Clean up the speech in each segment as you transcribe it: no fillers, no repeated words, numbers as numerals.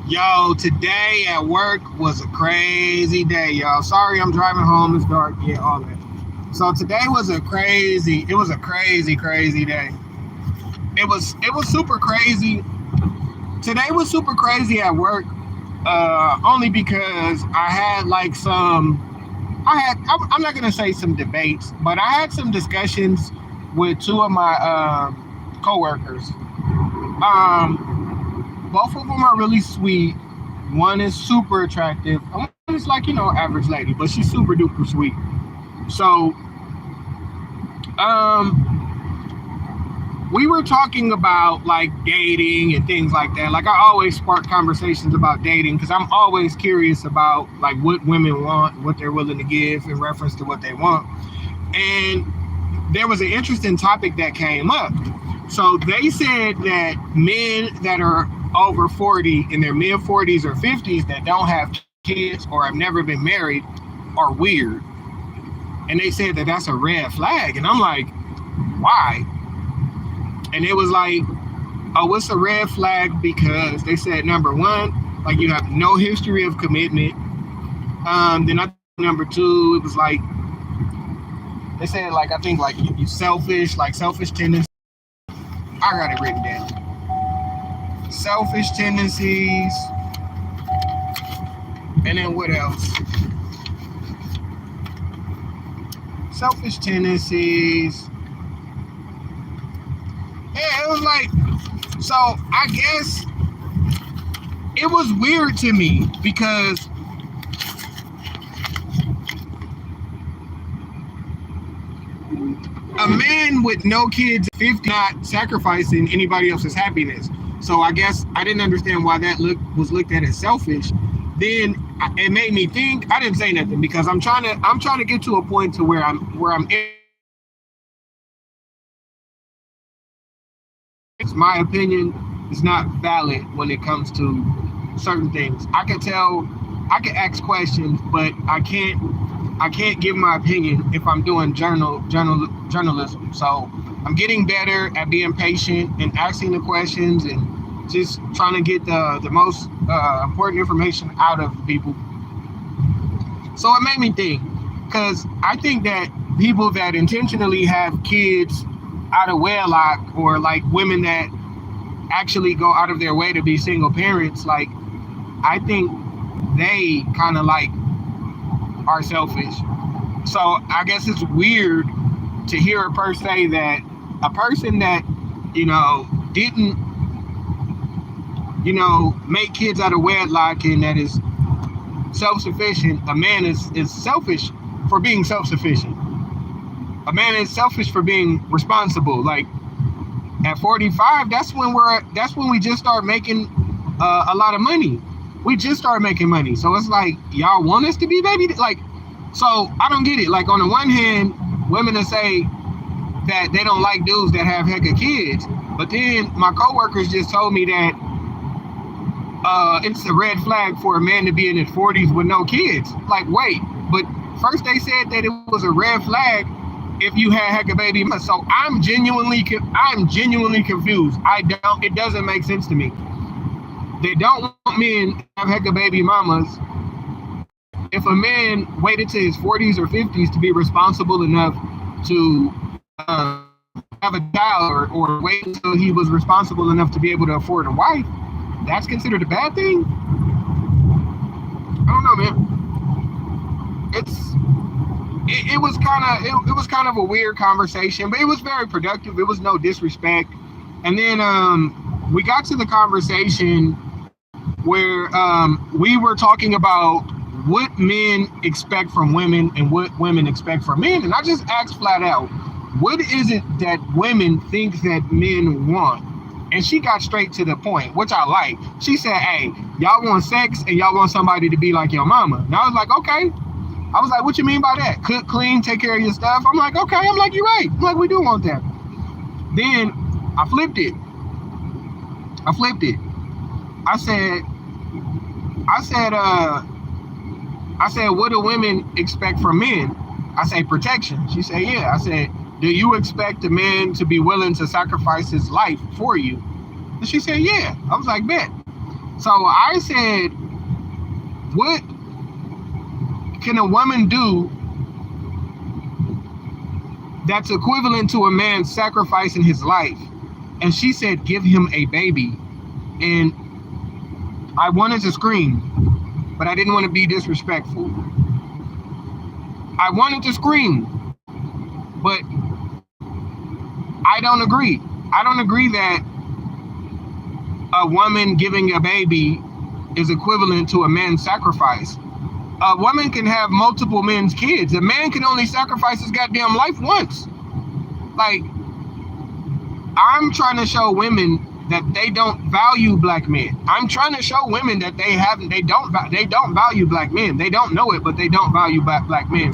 Yo, today at work was a crazy day, y'all. Sorry, I'm driving home. It's dark. Yeah, all that. So today was a crazy day. It was super crazy. Today was super crazy at work. Only because I had like I'm not gonna say some debates, but I had some discussions with two of my coworkers. Both of them are really sweet. One is super attractive. One is like, average lady, but she's super duper sweet. So, we were talking about like dating and things like that. Like I always spark conversations about dating because I'm always curious about like what women want, what they're willing to give in reference to what they want. And there was an interesting topic that came up. So they said that men that are over 40 in their mid 40s or 50s that don't have kids or have never been married are weird. And they said that that's a red flag. And I'm like, why? And it was like, oh, it's a red flag because they said number one, like you have no history of commitment. Then I think number two, it was like they said like I think like you selfish, like selfish tendencies. I got it written down. Selfish tendencies, and then what else? Selfish tendencies. Yeah, it was like so. I guess it was weird to me because a man with no kids, 50, not sacrificing anybody else's happiness. So I guess I didn't understand why that was looked at as selfish. Then it made me think. I didn't say nothing because I'm trying to get to a point to where I'm. My opinion is not valid when it comes to certain things. I can ask questions, but I can't give my opinion if I'm doing journalism. So I'm getting better at being patient and asking the questions and just trying to get the most important information out of people. So it made me think because I think that people that intentionally have kids out of wedlock or like women that actually go out of their way to be single parents, like I think they kind of like are selfish. So I guess it's weird to hear a person say that a person that didn't make kids out of wedlock and that is self-sufficient, a man is selfish for being self-sufficient. A man is selfish for being responsible. Like at 45, that's when we just start making a lot of money. We just started making money. So it's like, y'all want us to be baby? Like, so I don't get it. Like on the one hand, women will say that they don't like dudes that have heck of kids. But then my coworkers just told me that it's a red flag for a man to be in his 40s with no kids. Like, wait, but first they said that it was a red flag if you had heck of baby. So I'm genuinely confused. It doesn't make sense to me. They don't want men to have heck of baby mamas. If a man waited to his 40s or 50s to be responsible enough to have a child or wait until he was responsible enough to be able to afford a wife, that's considered a bad thing? I don't know, man. It was kind of a weird conversation, but it was very productive. It was no disrespect. And then we got to the conversation where we were talking about what men expect from women and what women expect from men. And I just asked flat out, what is it that women think that men want? And she got straight to the point, which I like. She said, hey, y'all want sex and y'all want somebody to be like your mama. And I was like, okay. I was like, what you mean by that? Cook, clean, take care of your stuff? I'm like, okay. I'm like, you're right. I'm like, we do want that. Then I flipped it. I said, what do women expect from men? I say protection. She said, yeah. I said, do you expect a man to be willing to sacrifice his life for you? And she said, yeah. I was like, bet. So I said, what can a woman do that's equivalent to a man sacrificing his life? And she said, give him a baby. And I wanted to scream, but I didn't want to be disrespectful. I wanted to scream, but I don't agree. I don't agree that a woman giving a baby is equivalent to a man's sacrifice. A woman can have multiple men's kids. A man can only sacrifice his goddamn life once. Like, I'm trying to show women that they don't value black men. I'm trying to show women that they don't value black men. They don't know it, but they don't value black men.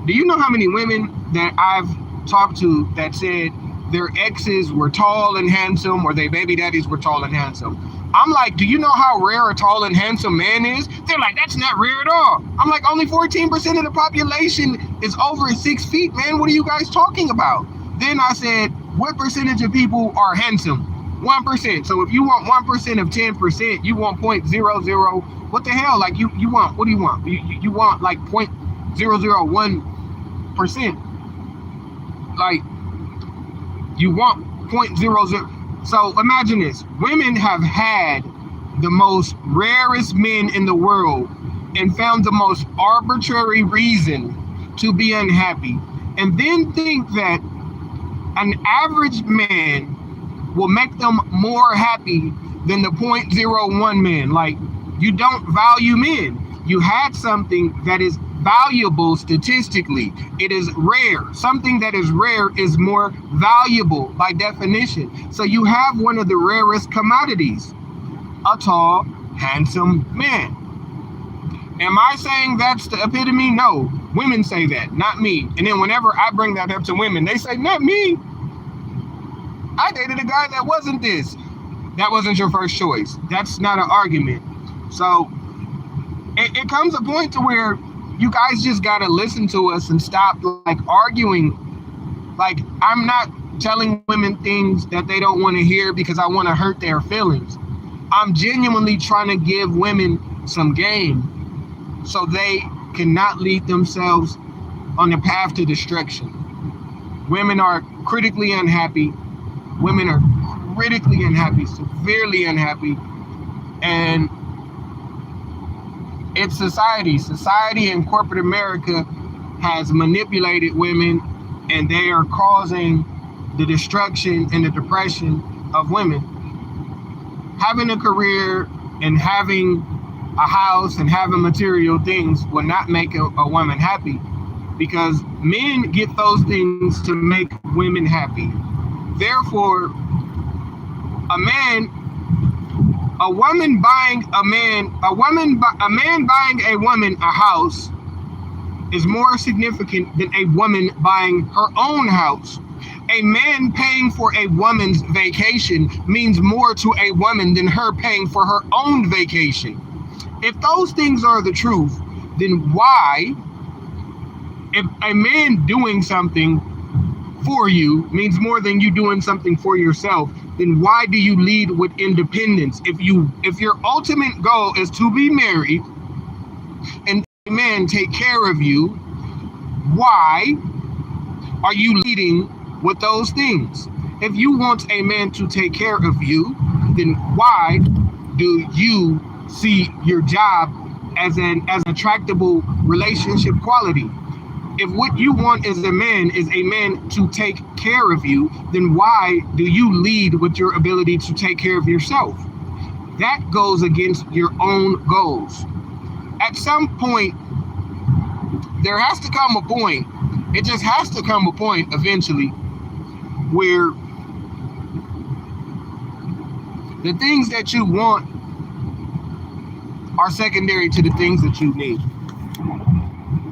Do you know how many women that I've talked to that said their exes were tall and handsome, or their baby daddies were tall and handsome? I'm like, do you know how rare a tall and handsome man is? They're like, that's not rare at all. I'm like, only 14% of the population is over 6 feet, man. What are you guys talking about? Then I said, what percentage of people are handsome? 1%. So if you want 1% of 10%, you want 0.00. What the hell? Like you want, what do you want? You want like 0.001%. Like you want 0.00. So imagine this. Women have had the most rarest men in the world and found the most arbitrary reason to be unhappy, and then think that an average man will make them more happy than the 0.01 man. Like, you don't value men. You had something that is valuable statistically. It is rare. Something that is rare is more valuable by definition. So you have one of the rarest commodities, a tall, handsome man. Am I saying that's the epitome? No. Women say that, not me. And then whenever I bring that up to women, they say, not me. I dated a guy that wasn't this. That wasn't your first choice. That's not an argument. So it comes a point to where you guys just gotta listen to us and stop like arguing. Like, I'm not telling women things that they don't want to hear because I want to hurt their feelings. I'm genuinely trying to give women some game so they cannot lead themselves on the path to destruction. Women are critically unhappy. Women are critically unhappy, severely unhappy, and it's society. Society and corporate America has manipulated women, and they are causing the destruction and the depression of women. Having a career and having a house and having material things will not make a woman happy, because men get those things to make women happy. Therefore, a man buying a woman a house is more significant than a woman buying her own house. A man paying for a woman's vacation means more to a woman than her paying for her own vacation. If those things are the truth, then why, if a man doing something for you means more than you doing something for yourself, then why do you lead with independence? If your ultimate goal is to be married and a man take care of you, why are you leading with those things? If you want a man to take care of you, then why do you see your job as an attractable relationship quality? If what you want as a man is a man to take care of you, then why do you lead with your ability to take care of yourself? That goes against your own goals. At some point, there has to come a point, it just has to come a point eventually, where the things that you want are secondary to the things that you need.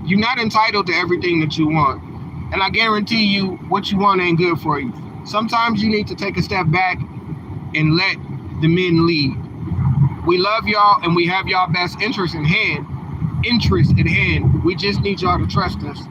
You're not entitled to everything that you want. And I guarantee you, what you want ain't good for you. Sometimes you need to take a step back and let the men lead. We love y'all and we have y'all best interest at hand. We just need y'all to trust us.